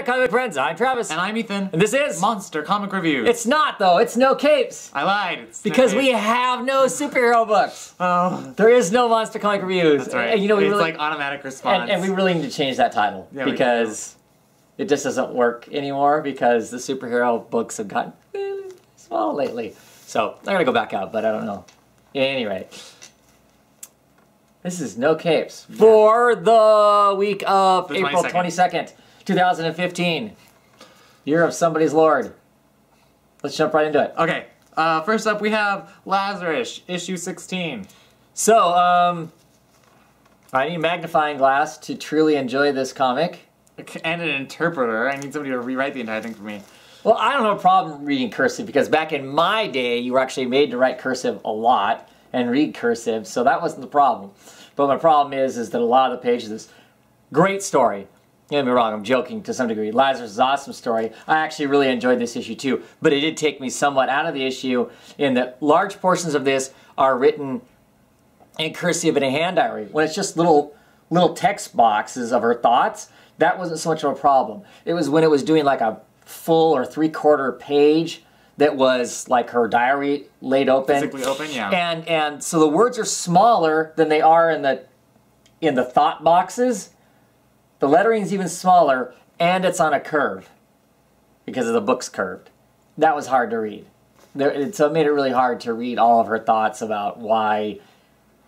comic friends, I'm Travis. And I'm Ethan. And this is Monster Comic Reviews. It's not though, it's no capes. I lied. It's because we have no superhero books. Oh. There is no Monster Comic Reviews. That's right. And, you know, it's really, like automatic response. And we really need to change that title. Yeah, because it just doesn't work anymore because the superhero books have gotten really small lately. So I'm gonna go back out, but I don't know. At any rate. This is No Capes for the week of April 22nd, 2015. Year of Somebody's Lord. Let's jump right into it. Okay, first up we have Lazarus, issue 16. So, I need a magnifying glass to truly enjoy this comic. And an interpreter. I need somebody to rewrite the entire thing for me. Well, I don't have a problem reading cursive because back in my day, you were actually made to write cursive a lot and read cursive, so that wasn't the problem. But my problem is that a lot of the pages, this great story. Don't get me wrong, I'm joking to some degree. Lazarus is an awesome story. I actually really enjoyed this issue too, but it did take me somewhat out of the issue in that large portions of this are written in cursive in a hand diary. When it's just little text boxes of her thoughts, that wasn't so much of a problem. It was when it was doing like a full or three-quarter page that was like her diary laid open. Physically open, yeah. And so the words are smaller than they are in the thought boxes. The lettering's even smaller, and it's on a curve because the book's curved. That was hard to read. So it made it really hard to read all of her thoughts about why,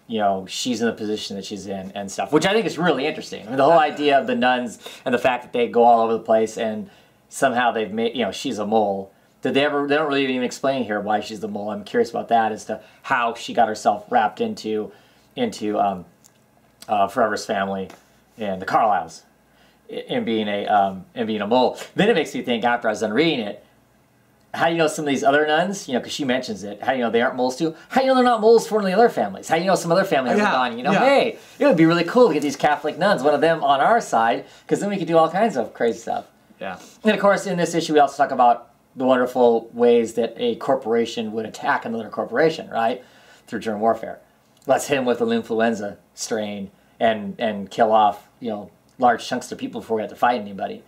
you know, she's in the position that she's in and stuff, which I think is really interesting. I mean, the whole idea of the nuns and the fact that they go all over the place and somehow they've made, you know, she's a mole. They don't really even explain here why she's the mole. I'm curious about that as to how she got herself wrapped into Forever's family and the Carlyles and being a mole. Then it makes me think, after I was done reading it, how do you know some of these other nuns, you know, because she mentions it, how do you know they aren't moles too? How do you know they're not moles for one of the other families? How do you know some other families have gone, you know, hey, it would be really cool to get these Catholic nuns, one of them on our side, because then we could do all kinds of crazy stuff. Yeah. And of course, in this issue, we also talk about the wonderful ways that a corporation would attack another corporation, right? Through germ warfare. Let's hit them with an influenza strain and kill off, you know, large chunks of people before we have to fight anybody.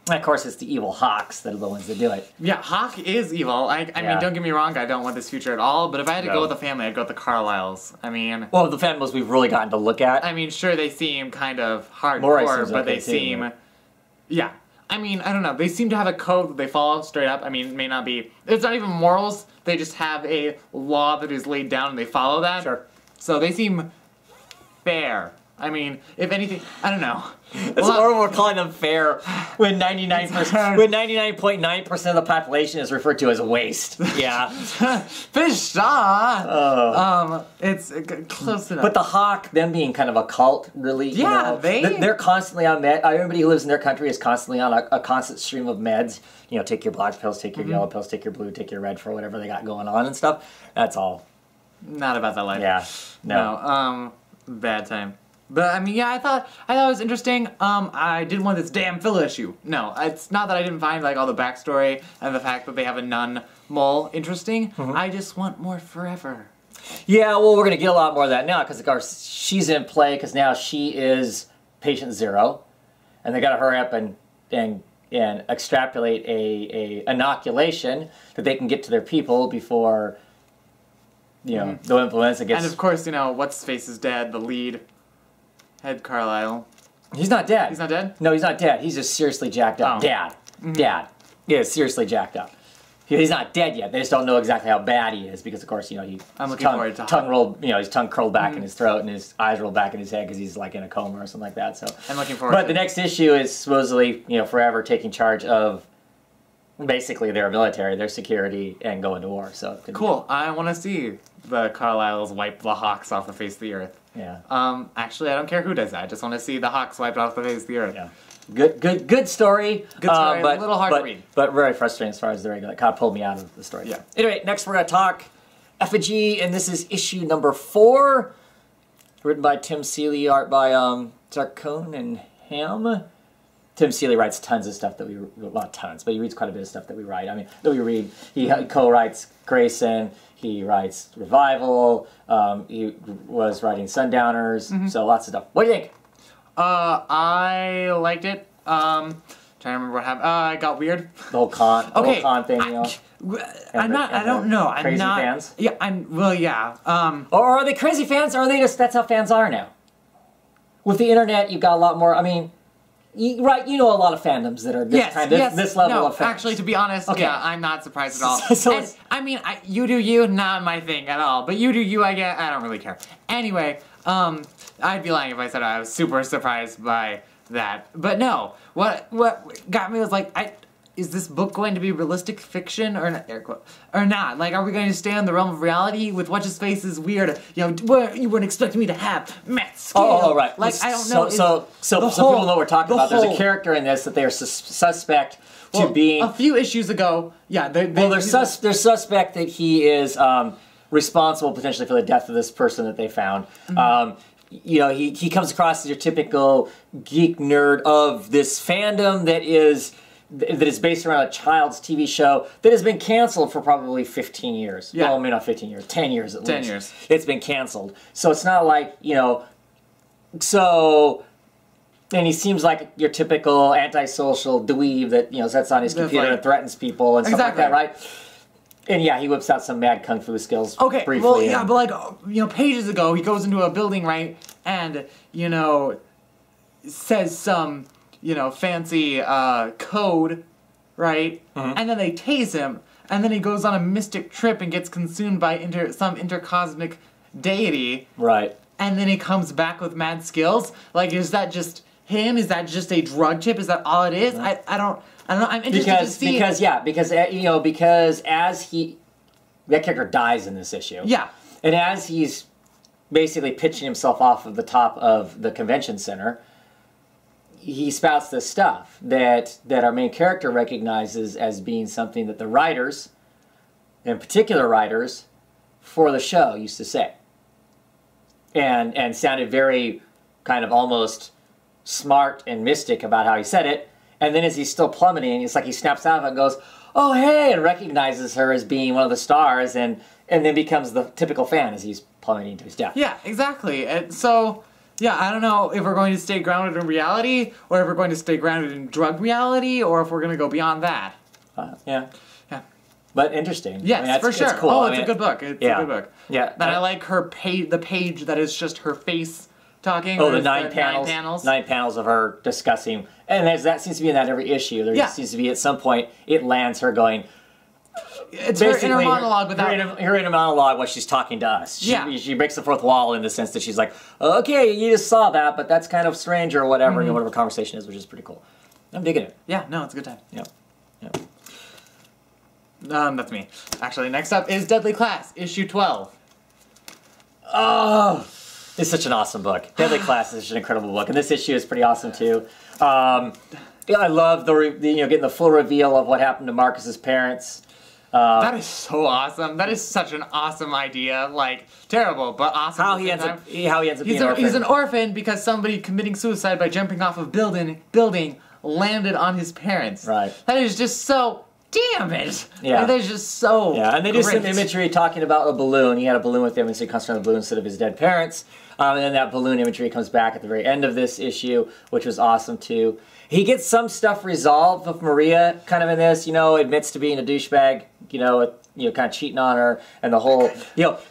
And of course, it's the evil Hawks that are the ones that do it. Yeah, Hawk is evil. I mean, don't get me wrong, I don't want this future at all, but if I had to go with a family, I'd go with the Carlyles. I mean... Well, the families we've really gotten to look at. I mean, sure, they seem kind of hardcore, but they seem... Right? Yeah. I mean, I don't know. They seem to have a code that they follow straight up. I mean, it may not be... It's not even morals. They just have a law that is laid down and they follow that. Sure. So they seem fair. I mean, if anything, I don't know. It's horrible we're calling them fair when 99.9% of the population is referred to as waste. Yeah. Fish it's close enough. But the Hawk, them being kind of a cult, really, yeah, you know, they're constantly on med. Everybody who lives in their country is constantly on a constant stream of meds. You know, take your black pills, take your yellow pills, take your blue, take your red for whatever they got going on and stuff. That's all. Not about that life. Yeah. No. Bad time. But I mean, yeah, I thought it was interesting. I didn't want this damn filler issue. No, it's not that I didn't find like all the backstory and the fact that they have a nun mole interesting. I just want more Forever. Yeah, well, we're gonna get a lot more of that now because of course she's in play because now she is patient zero, and they got to hurry up and extrapolate a inoculation that they can get to their people before, you know, the influenza gets. And of course, you know, what's face is dead. The lead. Head Carlisle. He's not dead. He's not dead? No, he's not dead. He's just seriously jacked up. Dad. Dad. Yeah, seriously jacked up. He's not dead yet. They just don't know exactly how bad he is because, of course, you know, I'm looking forward to tongue rolled, you know, his tongue curled back in his throat and his eyes rolled back in his head because he's like in a coma or something like that. So I'm looking forward to it. But the next issue is supposedly, you know, Forever taking charge of basically their military, their security, and going to war. So cool. I want to see the Carlyles wipe the Hawks off the face of the earth. Yeah. Actually, I don't care who does that. I just want to see the Hawks wiped off the face of the earth. Yeah. Good story. Good story. But, a little hard to read. But very frustrating as far as the regular. It kind of pulled me out of the story. Yeah. Anyway, next we're going to talk Effigy, and this is issue number 4. Written by Tim Seeley, art by Zarcone and Ham. Tim Seeley writes tons of stuff that we... Well, not tons, but he reads quite a bit of stuff that we write. I mean, that we read. He co-writes Grayson. He writes Revival. He was writing Sundowners. So lots of stuff. What do you think? I liked it. Trying to remember what happened. It got weird. The whole con thing, you know. I don't know. I'm crazy not. fans? Yeah, yeah. Or are they crazy fans, or are they just, that's how fans are now? With the internet, you've got a lot more, I mean, you know a lot of fandoms that are this this level of fans. Actually, to be honest, Okay. yeah, I'm not surprised at all. So And, I mean, you do you, not my thing at all. But you do you, I don't really care. Anyway, I'd be lying if I said I was super surprised by that. But no, what got me was like, is this book going to be realistic fiction or not? Or not? Like, are we going to stay in the realm of reality with what's his face is weird? You know, you weren't expecting me to have Matt Scale. Oh, right. Like, I don't know. So people know what we're talking about. There's a character in this that they are suspect to being. A few issues ago, yeah. They're suspect that he is responsible potentially for the death of this person that they found. Mm-hmm. You know, he comes across as your typical geek nerd of this fandom that is based around a child's TV show that has been canceled for probably 15 years. Yeah. Well, maybe not 15 years, 10 years at least. 10 years. It's been canceled. So it's not like, you know, and he seems like your typical antisocial dweeb that, you know, sits on his computer and threatens people and stuff like that, right? And yeah, he whips out some mad kung fu skills briefly. Well, yeah, but like, you know, pages ago, he goes into a building, right, and, you know, says some, you know, fancy code, right, and then they tase him, and then he goes on a mystic trip and gets consumed by some intercosmic deity. Right. And then he comes back with mad skills. Like, is that just him? Is that just a drug tip? Is that all it is? I don't know. I'm interested to see. Because as that character dies in this issue. Yeah. And as he's basically pitching himself off of the top of the convention center, he spouts this stuff that our main character recognizes as being something that the writers, in particular writers, for the show used to say. And sounded very kind of almost smart and mystic about how he said it. And then as he's still plummeting, it's like he snaps out of it and goes, "Oh, hey," and recognizes her as being one of the stars, and then becomes the typical fan as he's plummeting to his death. Yeah, exactly. And so, yeah, I don't know if we're going to stay grounded in reality, or if we're going to stay grounded in drug reality, or if we're going to go beyond that. Yeah. Yeah. But interesting. Yes, I mean, for sure. It's cool. Oh, it's a good book. It's a good book. Yeah. And I like her the page that is just her face talking. Oh, the 9 panels. 9 panels of her discussing. And that seems to be in that every issue. There seems to be at some point, it lands her going... It's her inner monologue without... Her inner monologue while she's talking to us. She breaks the fourth wall in the sense that she's like, "Okay, you just saw that, but that's kind of strange," or whatever, you know, whatever conversation is, which is pretty cool. I'm digging it. Yeah, no, it's a good time. Yeah. That's me. Actually, next up is Deadly Class, issue 12. Oh, it's such an awesome book. Deadly Class is such an incredible book, and this issue is pretty awesome too. I love getting the full reveal of what happened to Marcus's parents. That is so awesome. That is such an awesome idea. Like, terrible, but awesome. How he ends up being an orphan. He's an orphan because somebody committing suicide by jumping off a building landed on his parents. Right. That is just so... Damn it! Yeah. That is just so and they do some imagery talking about a balloon. He had a balloon with him, and so he comes from the balloon instead of his dead parents. And then that balloon imagery comes back at the very end of this issue, which was awesome too. He gets some stuff resolved with Maria, kind of in this, admits to being a douchebag, kind of cheating on her, and the whole,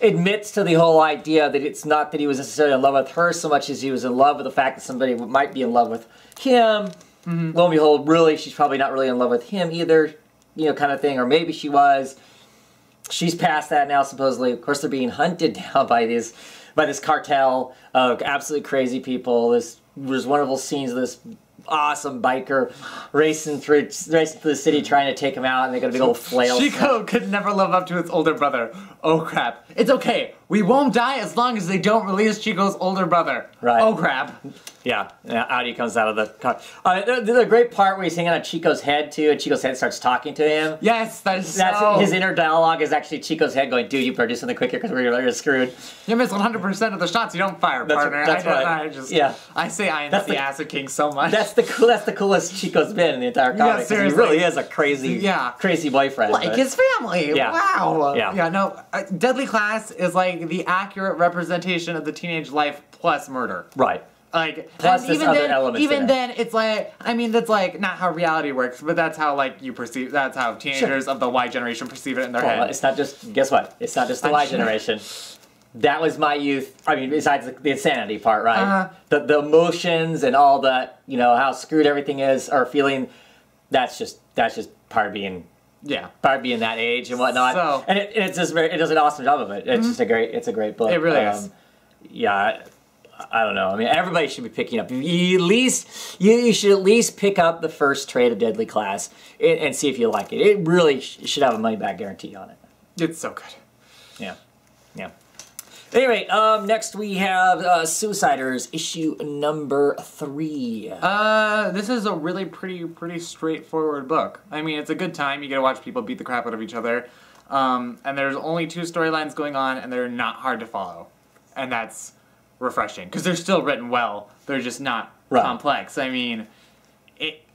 admits to the whole idea that it's not that he was necessarily in love with her so much as he was in love with the fact that somebody might be in love with him. Mm-hmm. Lo and behold, really, she's probably not really in love with him either. Kind of thing, or maybe she was. She's past that now, supposedly. Of course, they're being hunted down by this cartel of absolutely crazy people. There's wonderful scenes of this awesome biker racing through the city trying to take him out, and they got a big old flail. Chico could never live up to his older brother. Oh crap! It's okay. We won't die as long as they don't release Chico's older brother. Right. Oh crap. Yeah, out he comes out of the car. There's a great part where he's hanging on Chico's head, too, and Chico's head starts talking to him. Yes, that's his inner dialogue is actually Chico's head going, "Dude, you better do something quicker because we're screwed." You miss 100% of the shots you don't fire, partner. That's right. I say I am the Acid King so much. That's the coolest Chico's been in the entire comic. Yeah, seriously. He really is a crazy boyfriend. Like his family. Yeah. Wow. Yeah, no, Deadly Class is like the accurate representation of the teenage life plus murder. Right. Like, plus and this even other then, element. even then, it's like, I mean, that's like not how reality works, but that's how like you perceive. That's how teenagers of the Y generation perceive it in their head. It's not just. Guess what? It's not just the Y generation. That was my youth. I mean, besides the insanity part, right? The emotions and all that. You know how screwed everything is, or feeling. That's just part of being. Yeah, part of being that age and whatnot. So, and it does an awesome job of it. It's just a great book. It really is. Yeah. I don't know. I mean, everybody should be picking up. You should at least pick up the first trade of Deadly Class and see if you like it. It really should have a money back guarantee on it. It's so good. Yeah. Anyway, next we have Suiciders issue number 3. This is a really pretty straightforward book. I mean, it's a good time. You get to watch people beat the crap out of each other. And there's only 2 storylines going on, and they're not hard to follow. And that's refreshing, because they're still written well. They're just not complex. I mean,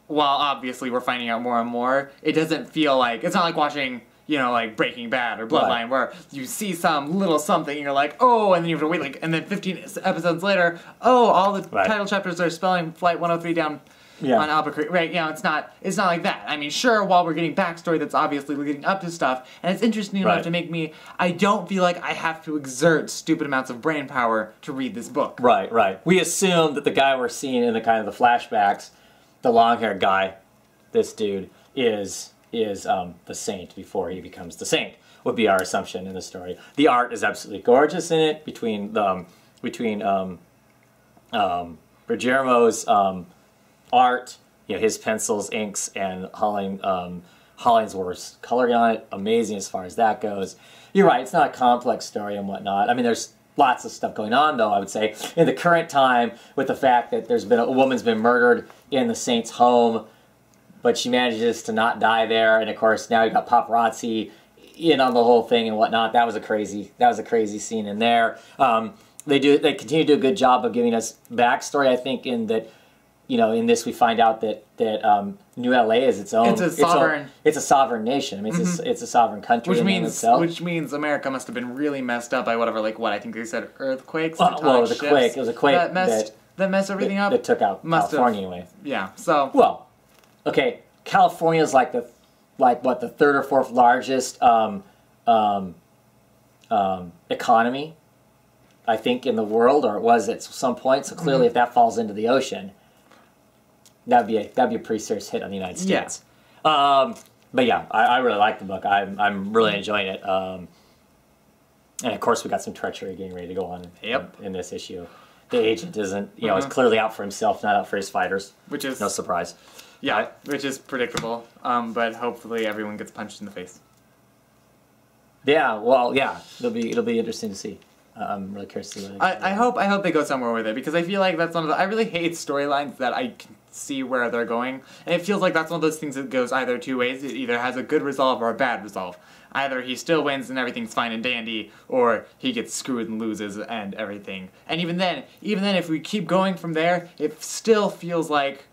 while obviously we're finding out more and more, it doesn't feel like, it's not like watching, you know, like Breaking Bad or Bloodline, where you see some little something and you're like, oh, and then you have to wait, like, and then 15 episodes later, oh, all the title chapters are spelling Flight 103 down on Albuquerque, right? You know, it's not like that. I mean, sure, while we're getting backstory that's obviously leading up to stuff, and it's interesting enough to make me, I don't feel like I have to exert stupid amounts of brain power to read this book. Right. We assume that the guy we're seeing in the kind of the flashbacks, the long-haired guy, this dude, is the saint before he becomes the saint, would be our assumption in the story. The art is absolutely gorgeous in it, between Guillermo's art, you know, his pencils, inks, and Hollingsworth's coloring on it, amazing as far as that goes. You're right, it's not a complex story and whatnot. I mean, there's lots of stuff going on, though, I would say, in the current time, with the fact that there's been a woman's been murdered in the saint's home, but she manages to not die there, and of course now you got paparazzi in on the whole thing and whatnot. That was a crazy scene in there. They continue to do a good job of giving us backstory. I think in that, you know, in this we find out that New LA is its own. It's a sovereign nation. I mean, it's a sovereign country. Which means America must have been really messed up by whatever, like what I think they said, earthquakes. Well, it was a quake. It was a quake that messed everything up. That took out California anyway. Yeah. So well. Okay, California is like the third or fourth largest economy, I think, in the world, or it was at some point. So clearly, if that falls into the ocean, that'd be a pretty serious hit on the United States. Yeah. But yeah, I really like the book. I'm really enjoying it. And of course, we got some treachery getting ready to go on in this issue. The agent isn't, is clearly out for himself, not out for his fighters. Which is no surprise. Yeah, which is predictable, but hopefully everyone gets punched in the face. Yeah, well, yeah, it'll be interesting to see. I'm really curious to see. I hope they go somewhere with it, because I feel like that's one of the, I really hate storylines that I can see where they're going, and it feels like that's one of those things that goes either 2 ways. It either has a good resolve or a bad resolve. Either he still wins and everything's fine and dandy, or he gets screwed and loses and everything. And even then, if we keep going from there, it still feels like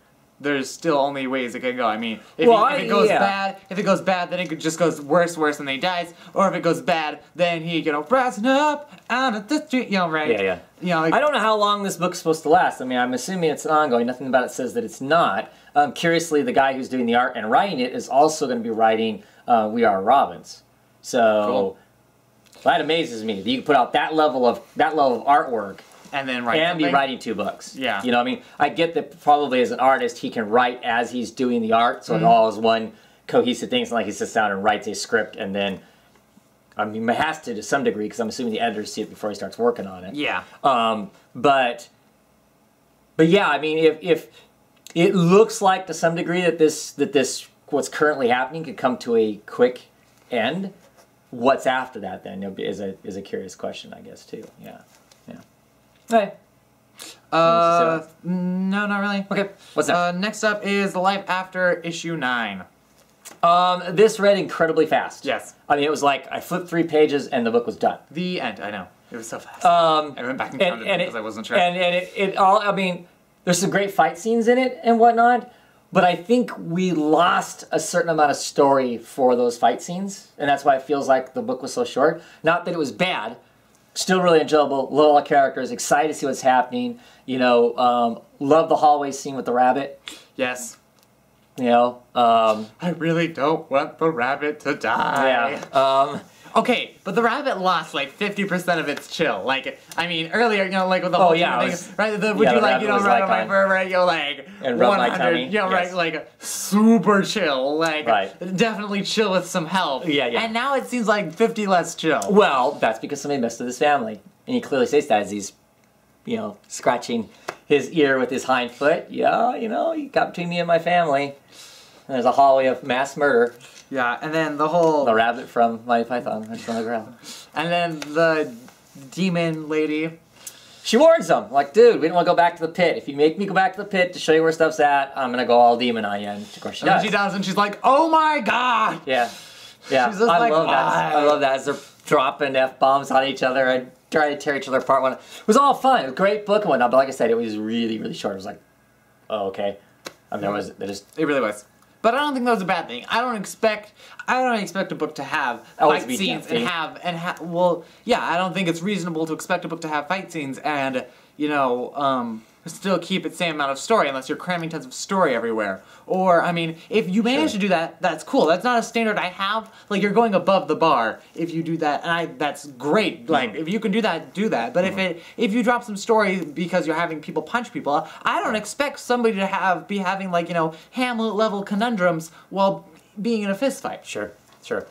there's still only ways it can go. I mean, if it goes bad, then it just goes worse, and then he dies. Or if it goes bad, then he, rising up out of the street, right? Yeah. Like, I don't know how long this book's supposed to last. I mean, I'm assuming it's ongoing. Nothing about it says that it's not. Curiously, the guy who's doing the art and writing it is also going to be writing We Are Robins. So cool. That amazes me. You can put out that level of artwork. And then be writing 2 books. Yeah. You know what I mean? I get that probably as an artist he can write as he's doing the art, so it all is one cohesive thing. It's not like he sits down and writes a script and then, I mean, he has to some degree, because I'm assuming the editors see it before he starts working on it. Yeah. But yeah, I mean, if it looks like to some degree that this what's currently happening could come to a quick end, what's after that then is a curious question, I guess, too. Yeah. Hey. No, not really. Okay, what's next? Next up is The Life After, issue 9. This read incredibly fast. Yes. I mean, it was like I flipped 3 pages and the book was done. The end, I know. It was so fast. I went back and counted it because I wasn't sure. And it all, I mean, there's some great fight scenes in it and whatnot, but I think we lost a certain amount of story for those fight scenes, and that's why it feels like the book was so short. Not that it was bad. Still really enjoyable. Love all the characters. Excited to see what's happening. You know, love the hallway scene with the rabbit. Yes. You know, I really don't want the rabbit to die. yeah. Okay, but the rabbit lost like 50% of its chill. Like, I mean, earlier, you know, like with the whole thing, right? Would you like, you know, ride on my fur, right? You know, like and rub my tummy. You know, right? Like super chill, like definitely chill with some help. Yeah, yeah. And now it seems like 50 less chill. Well, that's because somebody messed with his family, and he clearly states that as he's, you know, scratching his ear with his hind foot. Yeah, you know, you got between me and my family. And there's a hallway of mass murder. Yeah, and then the whole... The rabbit from Monty Python, that's on the ground. And then the demon lady. She warns them, like, dude, we don't want to go back to the pit. If you make me go back to the pit to show you where stuff's at, I'm going to go all demon on you. And of course she does. And she does, and she's like, oh my god! Yeah. Yeah, she's just like, love that. I love that as they're dropping F-bombs on each other and trying to tear each other apart. It was all fun. It was a great book and whatnot, but like I said, it was really, really short. It was like, oh, okay. I mean, it really was. But I don't think that was a bad thing. I don't expect a book to have fight scenes well, yeah, I don't think it's reasonable to expect a book to have fight scenes and, you know, still keep its same amount of story unless you're cramming tons of story everywhere. Or, I mean, if you manage to do that, that's cool. That's not a standard I have. Like, you're going above the bar if you do that, and that's great. Like, if you can do that, do that. But if you drop some story because you're having people punch people, I don't expect somebody to be having, like, you know, Hamlet-level conundrums while being in a fist fight. Sure, sure.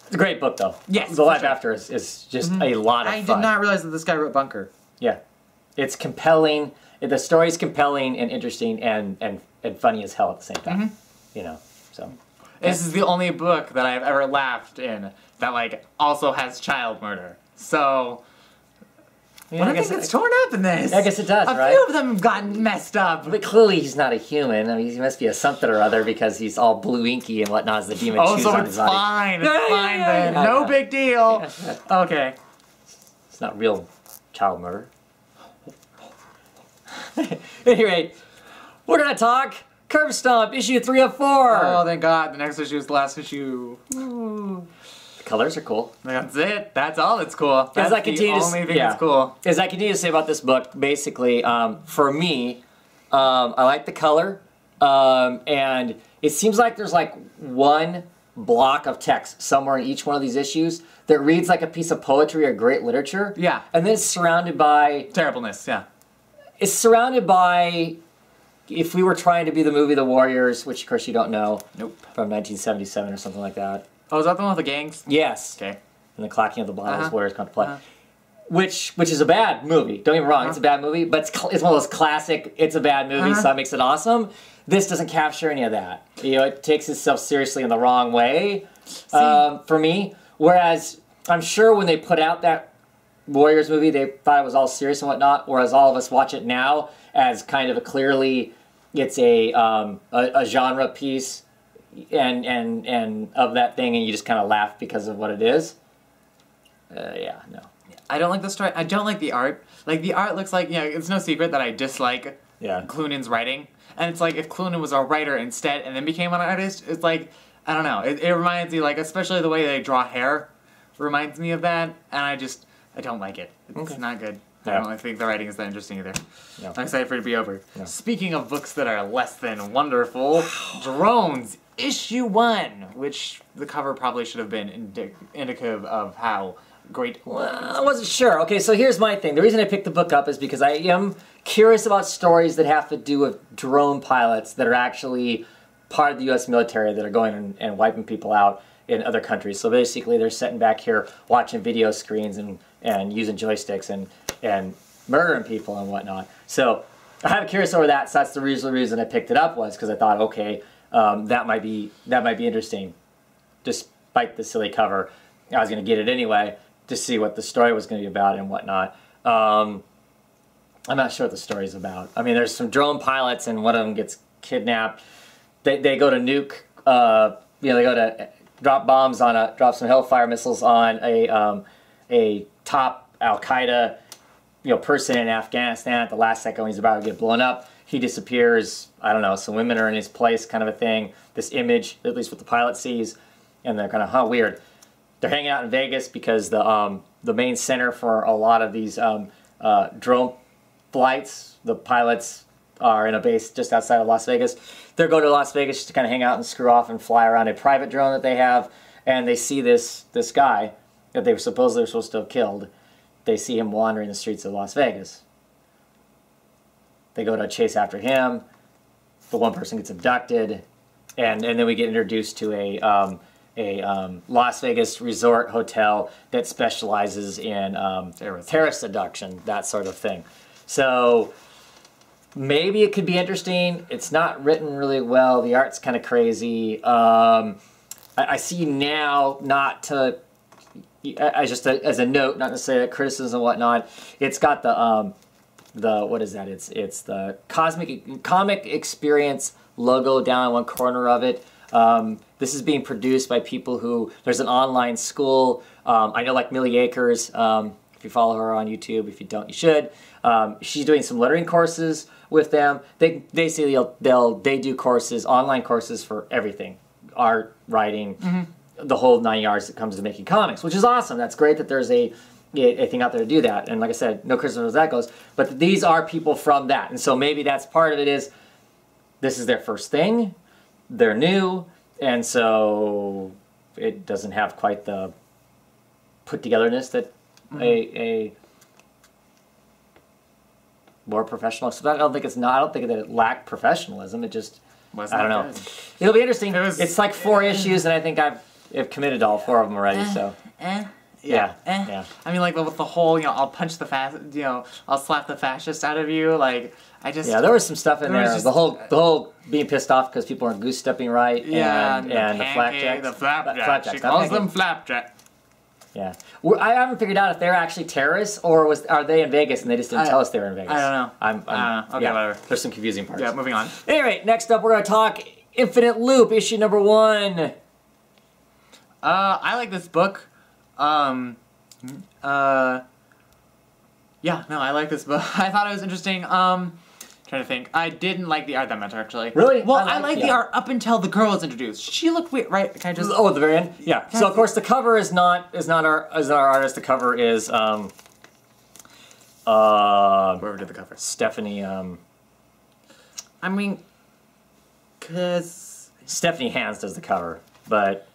It's a great book, though. Yes. The Life After is just a lot of fun. I did not realize that this guy wrote Bunker. Yeah. It's compelling. The story's compelling and interesting and funny as hell at the same time. You know, so. This is the only book that I've ever laughed in that, like, also has child murder. So, yeah, I think it's torn up in this. I guess it does, right? A few of them have gotten messed up. But clearly he's not a human. I mean, he must be a something or other because he's all blue inky and whatnot as the demon chews on his body. Fine. It's fine then. No big deal. Okay. It's not real child murder. At any rate, we're going to talk Curve Stomp, issue 3 of 4. Oh, thank God. The next issue is the last issue. Ooh. The colors are cool. That's it. That's all that's cool. That's the only thing that's cool. As I continue to say about this book, basically, for me, I like the color, and it seems like there's like one block of text somewhere in each one of these issues that reads like a piece of poetry or great literature. Yeah. And then it's surrounded by... terribleness, yeah. It's surrounded by, if we were trying to be the movie The Warriors, which of course you don't know. Nope. From 1977 or something like that. Oh, is that the one with the gangs? Yes. Okay. And the clacking of the bottles, Warriors come to play. Which is a bad movie. Don't get me wrong, it's a bad movie, but it's one of those classic, it's a bad movie, so that makes it awesome. This doesn't capture any of that. You know, it takes itself seriously in the wrong way, for me. Whereas, I'm sure when they put out that Warriors movie, they thought it was all serious and whatnot, whereas all of us watch it now as kind of it's a genre piece and of that thing, and you just kind of laugh because of what it is. Yeah, no. I don't like the story. I don't like the art. Like, the art looks like, you know, it's no secret that I dislike Cloonan's writing. And it's like, if Cloonan was a writer instead and then became an artist, it's like, I don't know. It reminds me, like, especially the way they draw hair reminds me of that, and I don't like it. It's not good. I don't think the writing is that interesting either. No. I'm excited for it to be over. No. Speaking of books that are less than wonderful, Drones, issue 1, which the cover probably should have been indicative of how great... Well, I wasn't sure. Okay, so here's my thing. The reason I picked the book up is because I am curious about stories that have to do with drone pilots that are actually part of the U.S. military that are going and wiping people out in other countries. So basically they're sitting back here watching video screens and using joysticks and murdering people and whatnot. So I'm curious over that, so that's the reason I picked it up, was because I thought, okay, that might be interesting. Despite the silly cover, I was going to get it anyway to see what the story was going to be about and whatnot. I'm not sure what the story's about. I mean, there's some drone pilots and one of them gets kidnapped. They go to nuke, they go to drop some Hellfire missiles on a top Al-Qaeda person in Afghanistan. At the last second when he's about to get blown up, he disappears. I don't know, some women are in his place kind of a thing. This image, at least what the pilot sees, and they're kind of, weird. they're hanging out in Vegas because the main center for a lot of these drone flights, the pilots are in a base just outside of Las Vegas. They're going to Las Vegas just to kind of hang out and screw off and fly around a private drone that they have, and they see this guy that they were supposedly supposed to have killed. They see him wandering the streets of Las Vegas. They go to chase after him. The one person gets abducted, and then we get introduced to a Las Vegas resort hotel that specializes in terrorist abduction, that sort of thing. So maybe it could be interesting. It's not written really well. The art's kind of crazy. I see now, not to, just as a note, not necessarily a criticism and whatnot, it's got the what is that? It's the Comic Experience logo down in one corner of it. This is being produced by people who, there's an online school. I know, like Millie Akers, if you follow her on YouTube, if you don't, you should. She's doing some lettering courses with them. They do courses, online courses for everything, art, writing, the whole 9 yards that comes to making comics, which is awesome. That's great that there's a thing out there to do that. And like I said, no criticism as that goes. But these are people from that, and so maybe that's part of it. Is this is their first thing? They're new, and so it doesn't have quite the put-togetherness that a more professional. So I don't think it's not. I don't think that it lacked professionalism. It just I don't know. Good. It'll be interesting. It's like 4 issues, and I think I've committed to all 4 of them already. So. Yeah. I mean, like with the whole, I'll punch the I'll slap the fascist out of you. Like, there was some stuff in there. The whole being pissed off because people aren't goose stepping right. And the flapjacks. The flapjacks. She calls them flapjack. Yeah, I haven't figured out if they're actually terrorists or are they in Vegas and they just didn't tell us they were in Vegas. I don't know. I don't know. Okay, whatever. There's some confusing parts. Yeah, moving on. Anyway, next up we're going to talk Infinite Loop, issue number 1. I like this book. I like this book. I thought it was interesting. Trying to think. I didn't like the art that much, actually. Really? Well, I like the art up until the girl was introduced. She looked weird, right? Can I just? Oh, at the very end. Yeah. So of course the cover is not our artist. The cover is whoever did the cover. Stephanie. I mean, cause Stephanie Hans does the cover, but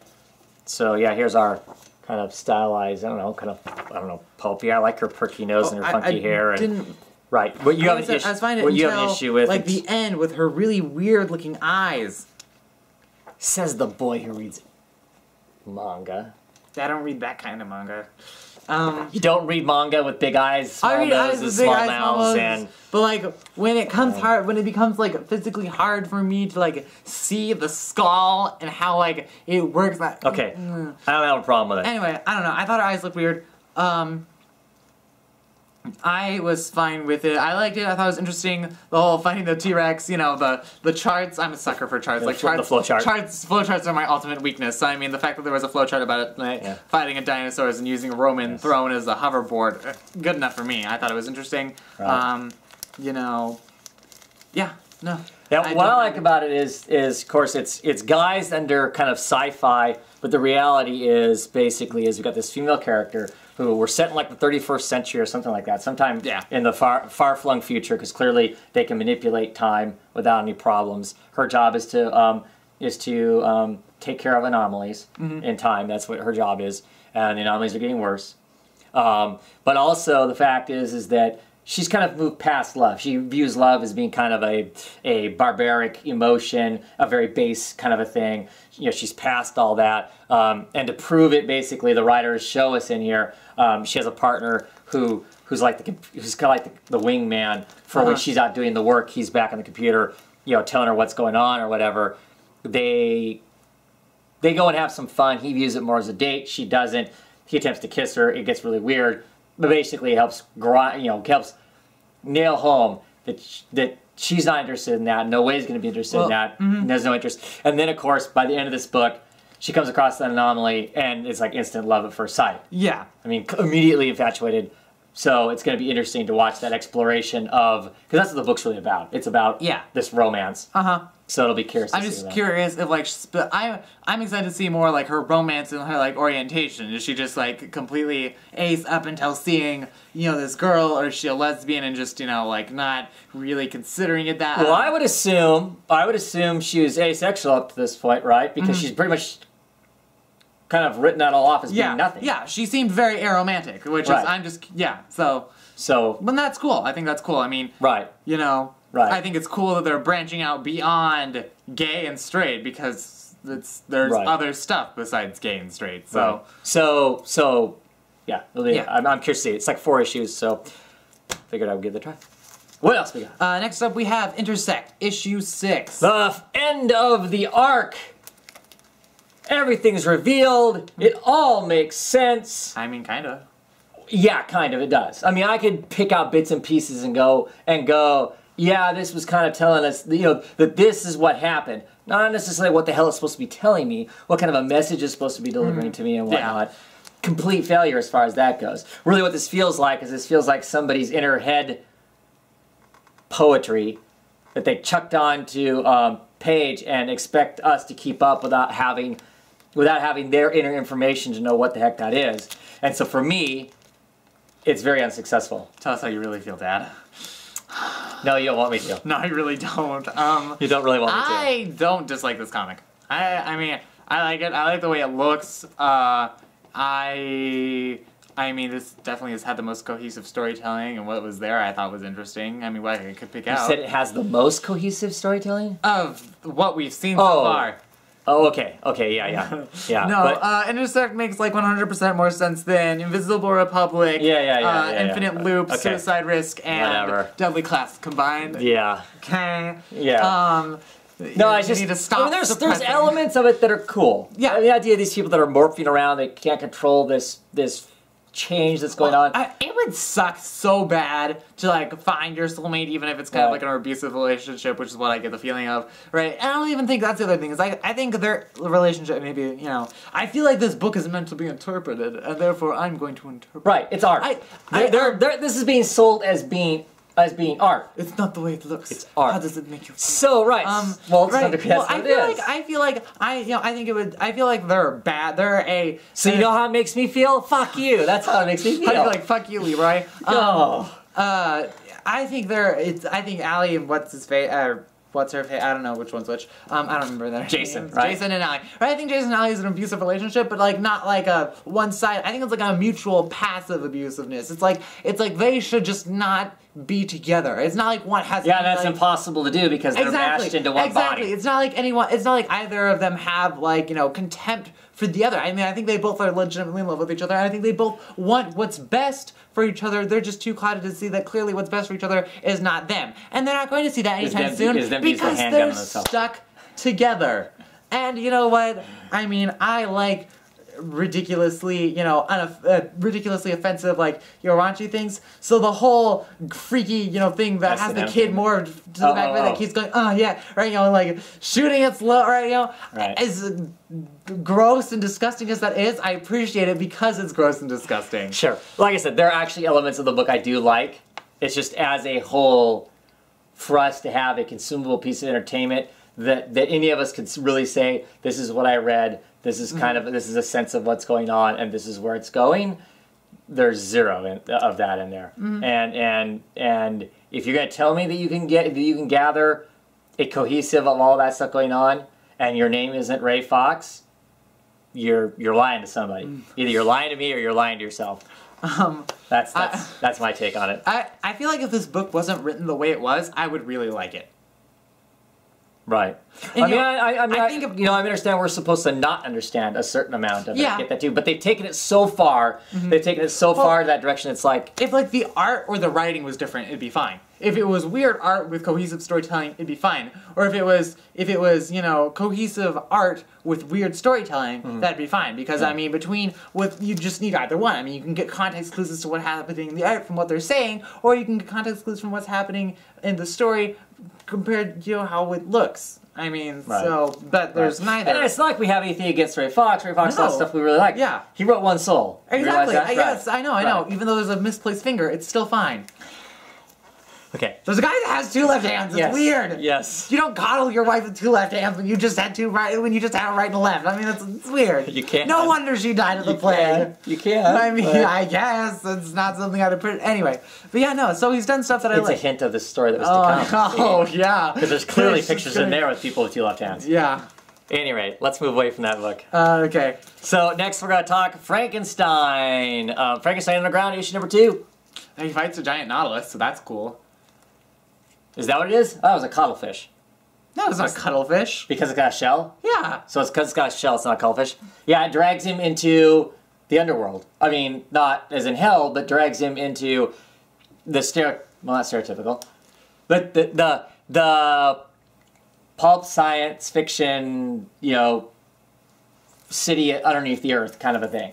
so yeah, here's our kind of stylized. I don't know, pulpy. I like her perky nose and her funky hair. Right. What you have an issue with? Like the end with her really weird looking eyes. Says the boy who reads manga. I don't read that kind of manga. You don't read manga with big eyes, small noses, small mouths, and. But like when it comes hard, when it becomes like physically hard for me to like see the skull and how like it works. Okay, I don't have a problem with it. Anyway, I don't know. I thought her eyes looked weird. I was fine with it. I liked it. I thought it was interesting. The whole fighting the T-Rex, the charts. I'm a sucker for charts. The flow chart. Flow charts are my ultimate weakness. So, I mean, the fact that there was a flow chart about it, fighting a dinosaurs and using a Roman throne as a hoverboard, good enough for me. I thought it was interesting. Right. Yeah, no. Yeah, what I like about it is of course it's guys under kind of sci-fi, but the reality is basically we've got this female character who we're set in like the 31st century or something like that, sometime in the far-flung future, because clearly they can manipulate time without any problems. Her job is to take care of anomalies in time. That's what her job is, and the anomalies are getting worse. But also the fact is that she's kind of moved past love. She views love as being kind of a barbaric emotion, a very base kind of a thing. She's past all that. And to prove it, basically, the writers show us in here, she has a partner who's kind of like the wingman for when she's out doing the work. He's back on the computer, telling her what's going on or whatever. They go and have some fun. He views it more as a date. She doesn't. He attempts to kiss her. It gets really weird. But basically, it helps helps nail home that she's not interested in that. No way is going to be interested in that. And there's no interest. And then, of course, by the end of this book, she comes across that anomaly, and it's like instant love at first sight. Yeah. I mean, immediately infatuated, So it's going to be interesting to watch that exploration of, because that's what the book's really about. It's about this romance. So it'll be curious. I'm just curious if like I'm excited to see more like her romance and her like orientation. Is she just like completely ace up until seeing this girl, or is she a lesbian and just like not really considering it that? Well, I would assume she was asexual up to this point, right? Because she's pretty much kind of written that all off as being nothing. Yeah, she seemed very aromantic, which is I'm just so. But that's cool. I think that's cool. I mean, right. I think it's cool that they're branching out beyond gay and straight because there's other stuff besides gay and straight. So I'm curious to see it. It's like 4 issues, so figured I would give it a try. What else we got? Next up we have Intersect, issue 6. The end of the arc. Everything's revealed. It all makes sense. I mean, kind of. Yeah, kind of. It does. I mean, I could pick out bits and pieces and go. Yeah, this was kind of telling us, that this is what happened. Not necessarily what the hell it's supposed to be telling me, what kind of a message it's supposed to be delivering to me and whatnot. Complete failure as far as that goes. Really what this feels like is somebody's inner head poetry that they chucked onto page and expect us to keep up without having their inner information to know what the heck that is. And so for me, it's very unsuccessul. Tell us how you really feel, Dad. No, you don't want me to. No, I really don't. You don't really want me to. I don't dislike this comic. I mean, I like it. I like the way it looks. I mean, this definitely has had the most cohesive storytelling, and what was there I thought was interesting. I mean, what I could pick out. You said it has the most cohesive storytelling? Of what we've seen so far. Oh, okay, yeah. No, Intersect makes like 100% more sense than Invisible Republic, Infinite Loop, Suicide Risk, and Deadly Class combined. Yeah. Okay. Yeah. No, I just need to stop. There's elements of it that are cool. Yeah. I mean, the idea of these people that are morphing around, they can't control this change that's going on. It would suck so bad to like find your soulmate, even if it's kind of like an abusive relationship, which is what I get the feeling of, right? And I don't even think that's the other thing. Is I think their relationship maybe I feel like this book is meant to be interpreted, and therefore I'm going to interpret. Right, it's art. This is being sold as being art. It's not the way it looks. It's art. How does it make you feel? So right. I feel like they're bad. They're a. So you know how it makes me feel? Fuck you. That's how it makes me feel. I feel like fuck you, Leroy. I think Allie and what's her face? I don't know which one's which. I don't remember their Jason, names. right? Jason and Allie. Right? I think Jason and Allie is an abusive relationship, but like not like a one side. I think it's like a mutual passive abusiveness. It's like they should just not be together. It's not like one has. Yeah, that's impossible to do because they're mashed into one body. It's not like anyone. It's not like either of them have like contempt for the other. I mean, I think they both are legitimately in love with each other. I think they both want what's best for each other. They're just too clouded to see that clearly what's best for each other is not them. And they're not going to see that anytime soon because they're stuck together. And you know what? I mean, I like ridiculously, ridiculously offensive, like, raunchy things. So the whole freaky, thing that has the kid more to the back of it that keeps going, like shooting it slow, as gross and disgusting as that is, I appreciate it because it's gross and disgusting. Sure. Like I said, there are actually elements of the book I do like. It's just as a whole, for us to have a consumable piece of entertainment that any of us could really say, this is what I read, this is this is a sense of what's going on, and this is where it's going. There's zero of that in there. And if you're going to tell me that you can gather a cohesive of all that stuff going on, and your name isn't Ray Fox, you're lying to somebody. Either you're lying to me or you're lying to yourself. That's my take on it. I feel like if this book wasn't written the way it was, I would really like it. Right. And I understand we're supposed to not understand a certain amount of it. I get that too. But they've taken it so far. They've taken it so far in that direction. It's like if like the art or the writing was different, it'd be fine. If it was weird art with cohesive storytelling, it'd be fine. Or if it was cohesive art with weird storytelling, that'd be fine. Because I mean, you just need either one. I mean, you can get context clues as to what's happening in the art from what they're saying, or you can get context clues from what's happening in the story compared to how it looks. I mean, Right. so, but there's neither. And it's not like we have anything against Ray Fox. Ray Fox does No. stuff we really like. Yeah. He wrote One Soul. You realize Exactly. that? Yes, I know. Right. Even though there's a misplaced finger, it's still fine. Okay. There's a guy that has 2 left hands. It's Yes. weird. Yes. You don't coddle your wife with 2 left hands when you just had 2 right, when you just have a right and a left. I mean, it's weird. You can't. No wonder she died of the plague. You can. I mean, but I guess it's not something I'd appreciate. Anyway, but yeah, no. So he's done stuff that I It's like. a hint of the story that was to come. Oh, yeah. Because there's clearly It's pictures just in there with people with 2 left hands. Yeah. Anyway, let's move away from that book. Okay. So next we're going to talk Frankenstein. Frankenstein Underground, issue number 2. He fights a giant nautilus, so that's cool. Is that what it is? Oh, it was a cuttlefish. No, it's not a cuttlefish. Because it's got a shell? Yeah. So it's because it's got a shell, it's not a cuttlefish. Yeah, it drags him into the underworld. I mean, not as in hell, but drags him into the well, not stereotypical, but the pulp science fiction, city underneath the earth kind of a thing.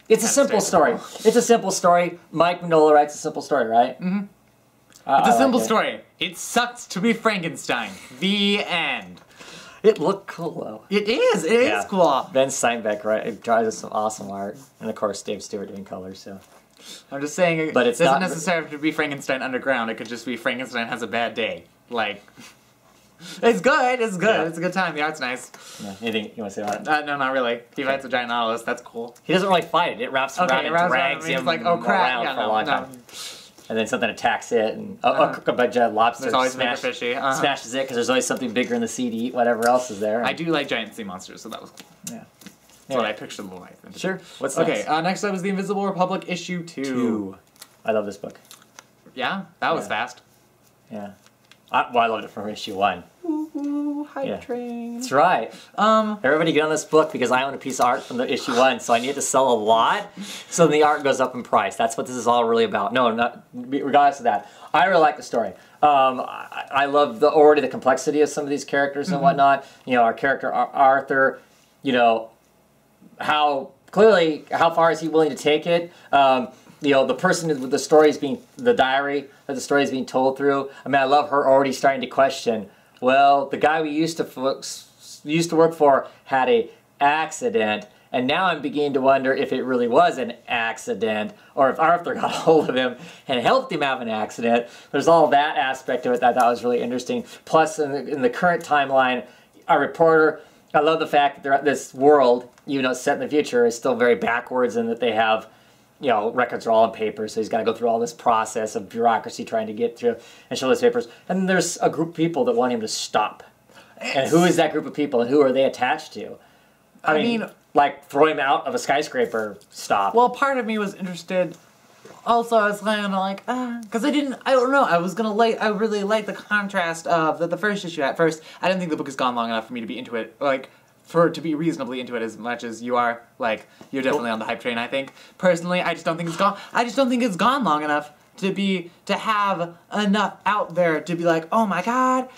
It's a simple story. It's a simple story. Mike Mignola writes a simple story, right? Mm-hmm. It's a simple story. It sucks to be Frankenstein. The end. It looked cool though. It is. It is cool. Ben Steinbeck, right? It draws us some awesome art, and of course Dave Stewart doing colors. So I'm just saying, but it's doesn't not necessarily have to be Frankenstein Underground. It could just be Frankenstein has a bad day. Like, it's good. It's good. Yeah. It's a good time. The art's nice. Yeah, anything you want to say about it? No, not really. He fights a giant nautilus. That's cool. He doesn't really fight it. It wraps around and drags him like, oh crap! around Yeah, for a long time. And then something attacks it, and a bunch of lobsters smashes it because there's always something bigger in the sea to eat whatever else is there. I do like giant sea monsters, so that was cool. Yeah. That's what I pictured the life. Sure. What's next? Okay, next up is The Invisible Republic, issue 2. I love this book. Yeah? That was fast. Yeah. I loved it from issue 1. Ooh, hype train. That's right. Everybody get on this book because I own a piece of art from the issue 1, so I need to sell a lot so the art goes up in price. That's what this is all really about. No, not regardless of that. I really like the story. I love already the complexity of some of these characters and whatnot. Our character Arthur, how far is he willing to take it? The person with the story is the diary that the story is being told through. I mean, I love her already starting to question, well, the guy we used to work for had a accident, and now I'm beginning to wonder if it really was an accident, or if Arthur got a hold of him and helped him have an accident. There's all that aspect of it that I thought was really interesting. Plus, in the current timeline, our reporter, I love the fact that this world, even though it's set in the future, is still very backwards in that they have, records are all on paper, so he's got to go through all this process of bureaucracy trying to get through and show those papers. And then there's a group of people that want him to stop. And who is that group of people, and who are they attached to? I mean, like throw him out of a skyscraper, stop. Well, part of me was interested. Also, I was kind of like, because I don't know, I really like the contrast of the first issue at first. I didn't think the book has gone long enough for me to be into it, to be reasonably into it as much as you are. You're definitely on the hype train, I think. Personally, I just don't think it's gone long enough to have enough out there to be like, oh my god,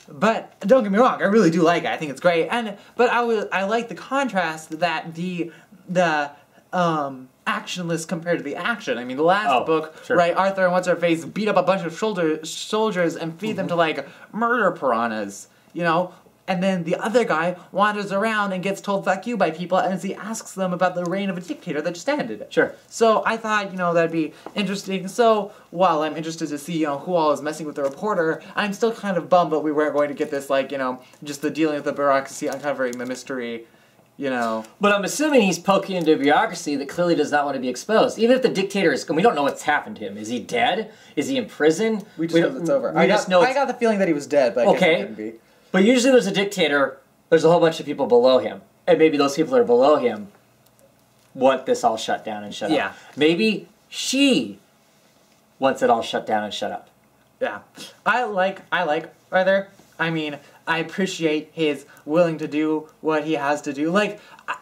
but don't get me wrong, I really do like it. I think it's great. But I like the contrast that the actionless compared to the action. I mean, the last book, sure. right, Arthur and What's-Her-Face beat up a bunch of soldiers and feed them to, murder piranhas, And then the other guy wanders around and gets told fuck you by people as he asks them about the reign of a dictator that just ended. Sure. So I thought, that'd be interesting. So while I'm interested to see, who all is messing with the reporter, I'm still kind of bummed that we weren't going to get this, just the dealing with the bureaucracy, uncovering the mystery, But I'm assuming he's poking into a bureaucracy that clearly does not want to be exposed. Even if the dictator is... We don't know what's happened to him. Is he dead? Is he in prison? We just know it's over. I got the feeling that he was dead, but I guess it couldn't be. But usually there's a dictator, there's a whole bunch of people below him. And maybe those people that are below him want this all shut down and shut up. Maybe she wants it all shut down and shut up. Yeah. I like Arthur. I mean, I appreciate his willing to do what he has to do. I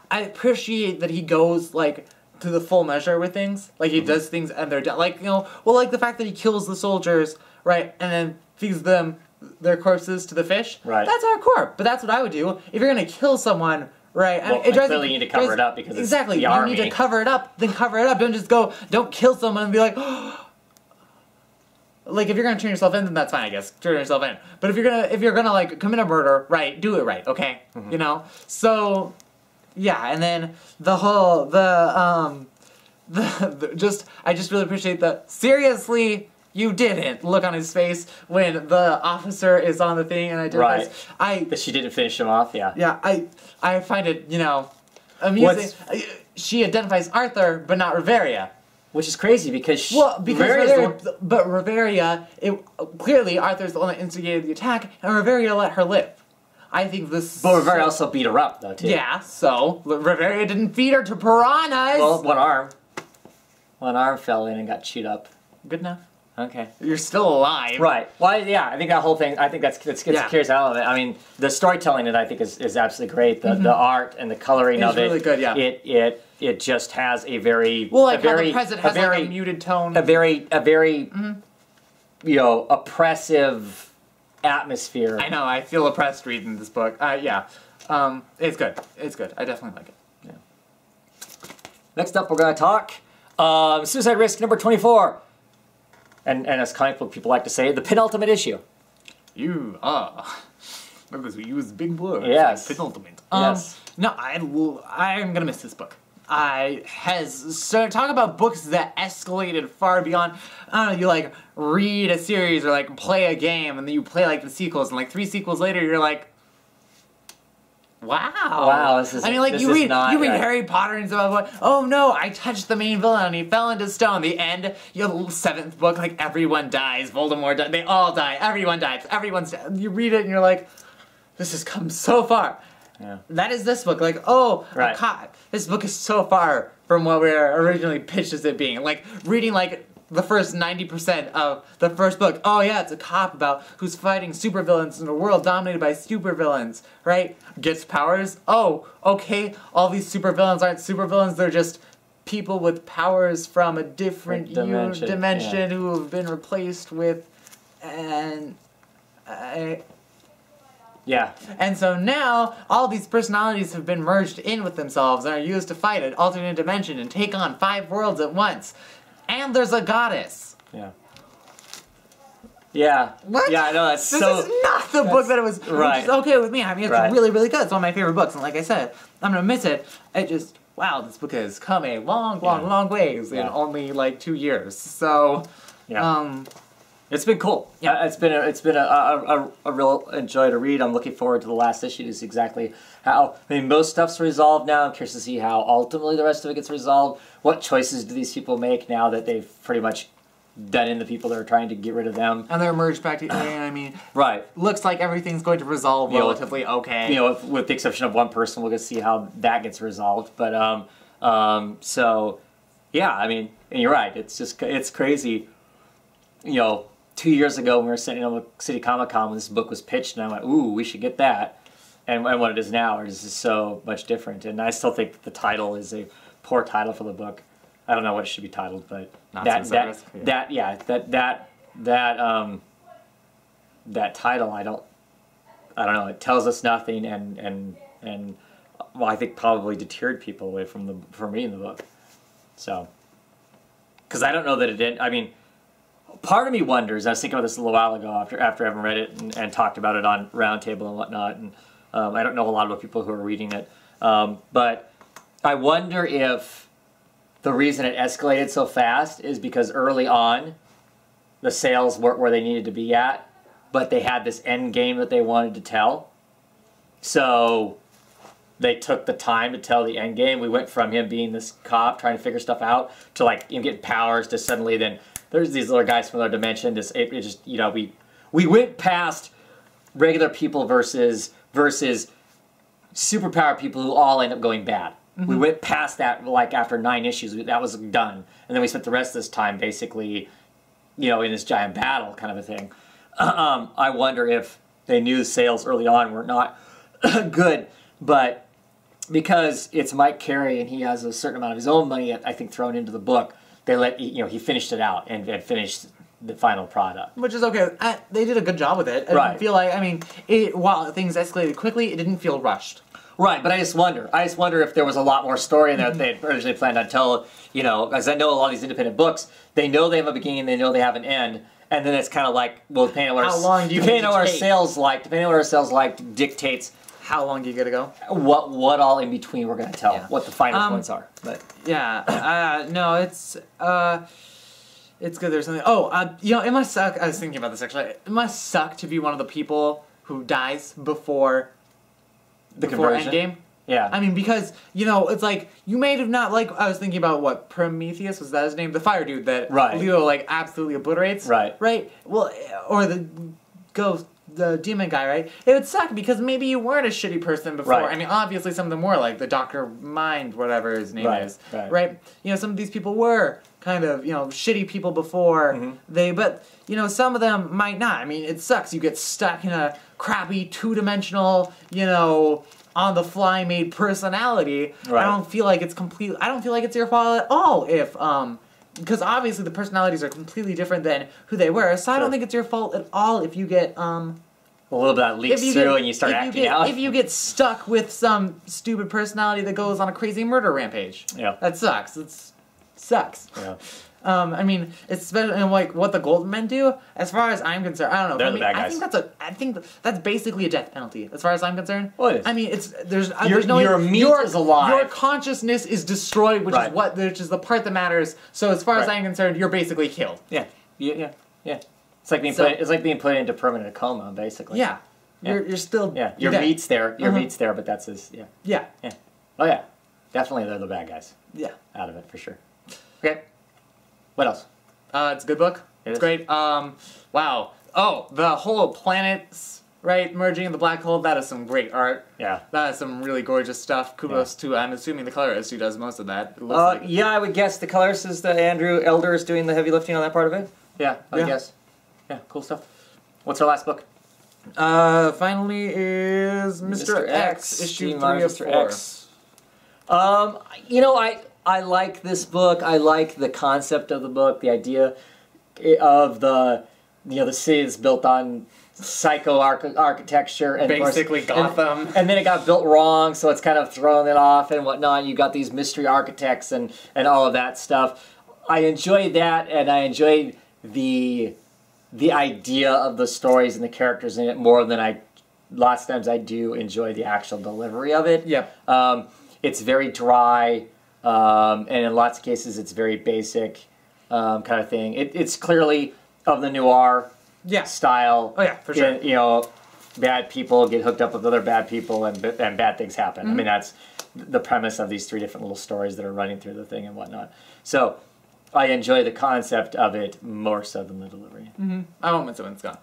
appreciate that he goes, to the full measure with things. He does things and they're done. The fact that he kills the soldiers, right, and then feeds them their corpses to the fish. Right. That's hardcore, but that's what I would do. If you're going to kill someone, right, well, clearly you need to cover it up because exactly, it's the army. You need to cover it up, then cover it up. Don't kill someone and be like, like if you're gonna turn yourself in, then that's fine, I guess. Turn yourself in. But if you're gonna like commit a murder, right? Do it right, okay? You know. So, yeah, and then the whole I just really appreciate the seriously. You didn't look on his face when the officer is on the thing and identifies. That she didn't finish him off. Yeah. Yeah, I find it, you know, amusing. She identifies Arthur, but not Riveria. Which is crazy because Riveria, clearly Arthur's the one that instigated the attack, and Riveria let her live. I think this. But Riveria also beat her up though too. Yeah, so Riveria didn't feed her to piranhas. Well, one arm fell in and got chewed up. Good enough. Okay. You're still alive. Right. Well, yeah, I think that whole thing, I think that's curious element. I mean, the storytelling in it, I think, is absolutely great. The art and the coloring of it. It's really good, yeah. It just has a very... Well, like how the present has like a muted tone. A very you know, oppressive atmosphere. I know, I feel oppressed reading this book. Yeah. It's good. It's good. I definitely like it. Yeah. Next up, we're going to talk Suicide Risk number 24. And as comic book people like to say, the penultimate issue. Because we use big words. Yes. Like penultimate. Yes. No, I'm gonna miss this book. Talk about books that escalated far beyond. I don't know. You like read a series or like play a game, and then you play like the sequels, and like 3 sequels later, you're like, wow. Wow, this is. I mean, like you read Harry Potter and stuff. Like, oh no, I touched the main villain and he fell into stone. The end, you know, the 7th book, like everyone dies. Voldemort dies. They all die. Everyone dies. You read it and you're like, this has come so far. Yeah. That is this book. Like, oh, right. This book is so far from what we were originally pitched as it being. Like reading like the first 90% of the first book. Oh yeah, it's a cop about who's fighting supervillains in a world dominated by supervillains, right? Gets powers. Oh, okay. All these supervillains aren't supervillains. They're just people with powers from a different dimension who have been replaced with, yeah. And so now, all these personalities have been merged in with themselves and are used to fight an alternate dimension and take on 5 worlds at once. And there's a goddess. Yeah. Yeah. What? Yeah, I know, that's this is not the book that it was, right. Which is okay with me. I mean, it's really, really good. It's one of my favorite books. And like I said, I'm going to miss it. It just, wow, this book has come a long ways in only like 2 years. So, it's been cool. Yeah, it's been a real enjoy to read. I'm looking forward to the last issue to see exactly how. I mean, most stuff's resolved now. I'm curious to see how ultimately the rest of it gets resolved. What choices do these people make now that they've pretty much done in the people that are trying to get rid of them? And they're merged back to. I mean, right. Looks like everything's going to resolve relatively okay. You know, with the exception of one person, we'll get to see how that gets resolved. But so yeah, I mean, and you're right. It's crazy. You know. 2 years ago, when we were sitting on City Comic Con when this book was pitched, and I went, "Ooh, we should get that." And what it is now is just so much different. And I still think the title is a poor title for the book. I don't know what it should be titled, but that title, I don't know. It tells us nothing, and well, I think probably deterred people away from reading the book. So, because I don't know that it did. I mean. Part of me wonders, I was thinking about this a little while ago after having read it and talked about it on Roundtable and whatnot, and I don't know a lot about people who are reading it, but I wonder if the reason it escalated so fast is because early on the sales weren't where they needed to be at, but they had this end game that they wanted to tell, so they took the time to tell the end game. We went from him being this cop trying to figure stuff out to like him getting powers to suddenly then there's these little guys from another dimension. It just, you know, we went past regular people versus superpower people who all end up going bad. Mm-hmm. We went past that like after 9 issues. That was done, and then we spent the rest of this time basically, you know, in this giant battle kind of a thing. I wonder if they knew the sales early on were not good, but because it's Mike Carey and he has a certain amount of his own money, I think, thrown into the book. He finished it out and finished the final product. Which is okay. They did a good job with it. I didn't feel like, I mean, while things escalated quickly, it didn't feel rushed. Right, but I just wonder if there was a lot more story in there that they had originally planned on telling, you know, because I know a lot of these independent books, they know they have a beginning, they know they have an end, and then it's kind of like, well, depending on what How long do you depending on what our take? sales like, depending on what our sales like, dictates How long do you gotta go? what all in between we're gonna tell, Yeah. what the final points are. But Yeah, no, it's good. There's something. Oh, you know, it must suck. I was thinking about this actually. It must suck to be one of the people who dies before the conversion. Endgame. Yeah. I mean, because, you know, it's like, you may have not, like, I was thinking about what, Prometheus, was that his name? The fire dude that Right. Leo, like, absolutely obliterates. Right. Right? Well, or the ghost, the demon guy, right? It would suck because maybe you weren't a shitty person before. Right. I mean, obviously some of them were, like the Dr. Mind, whatever his name Right, is. right. You know, some of these people were kind of, you know, shitty people before but, you know, some of them might not. I mean, it sucks. You get stuck in a crappy, two-dimensional, you know, on-the-fly made personality. Right. I don't feel like it's your fault at all if, because obviously the personalities are completely different than who they were, so I don't think it's your fault at all if you get, a little bit that leaks through and you start acting out. If you get stuck with some stupid personality that goes on a crazy murder rampage. Yeah. That sucks. It sucks. Yeah. I mean, especially in like what the Golden Men do. As far as I'm concerned, I don't know. They're For the me, bad guys. I think that's basically a death penalty. As far as I'm concerned. Well, it is. I mean, there's no your meat is alive. Your consciousness is destroyed, which Right. which is the part that matters. So as far as Right. I'm concerned, you're basically killed. Yeah. Yeah. It's like being being put into permanent coma, basically. Yeah. Yeah. You're still. Yeah. Your dead. meat's there. Your meat's there, but that's his. Yeah. Yeah. Yeah. Oh yeah. Definitely, they're the bad guys. Yeah. Out of it for sure. Okay. What else? It's a good book. It's is. great. Wow. Oh, the whole planets, right, merging in the black hole, that is some great art. Yeah. That is some really gorgeous stuff. Kudos to, I'm assuming, the colorist who does most of that. It looks like Yeah, I would guess the colorist is the Andrew Elder is doing the heavy lifting on that part of it. Yeah, I would Yeah. guess. Yeah, cool stuff. What's our last book? finally is Mr. X, issue Steve 3 of Myers, 4. Mr. X. You know, I like this book. I like the concept of the book, the idea of the city that's built on psycho architecture and Basically Gotham. and then it got built wrong, so it's kind of thrown it off and whatnot. You got these mystery architects and all of that stuff. I enjoyed that, and I enjoyed the idea of the stories and the characters in it more than lots of times I do enjoy the actual delivery of it. Yep. It's very dry, and in lots of cases it's very basic kind of thing. It's clearly of the noir style. Oh yeah, for sure. You know, bad people get hooked up with other bad people and bad things happen. I mean, that's the premise of these 3 different little stories that are running through the thing and whatnot. So I enjoy the concept of it more so than the delivery. I won't miss it when it's gone.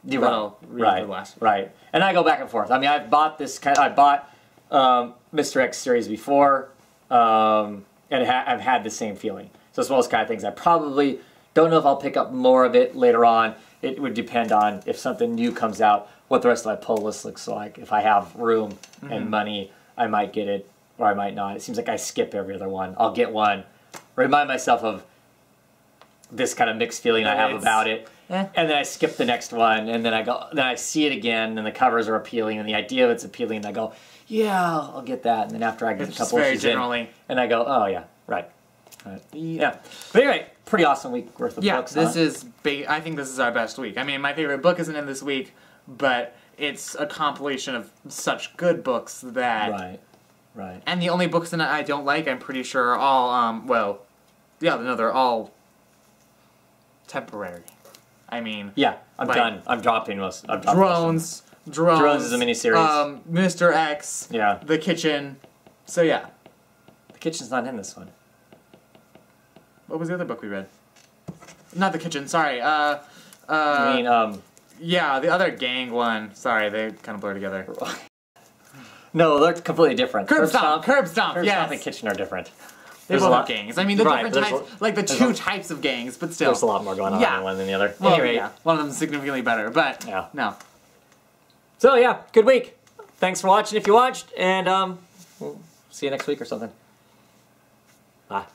You But will. I'll read the last one. Right. And I go back and forth. I mean, I've bought I bought Mr. X series before, and I've had the same feeling. So it's one of those kind of things. I probably don't know if I'll pick up more of it later on. It would depend on if something new comes out, what the rest of my pull list looks like. If I have room and money, I might get it, or I might not. It seems like I skip every other one. I'll get one, remind myself of this kind of mixed feeling I have about it, and then I skip the next one, and then I see it again, and the covers are appealing, and the idea of it's appealing, and I go, yeah, I'll get that, and then after I get a couple issues in, and I go, oh yeah, right. Yeah. But anyway, pretty awesome week worth of books. This is I think this is our best week. I mean, my favorite book isn't in this week, but it's a compilation of such good books that Right. And the only books that I don't like, I'm pretty sure are all they're all temporary. I mean, yeah, I'm done. I'm dropping most. Drones is a miniseries. Mr. X. Yeah. The Kitchen. So yeah. The Kitchen's not in this one. What was the other book we read? Not The Kitchen. Sorry. You mean Yeah, the other gang one. Sorry, they kind of blur together. No, they're completely different. Curb Stomp. Curb Stomp and Kitchen are different. They both have gangs. I mean, the different types, like the 2 types of gangs, but still. There's a lot more going on in one than the other. Well, anyway, one of them is significantly better, but no. So yeah, good week. Thanks for watching if you watched, and we'll see you next week or something. Bye.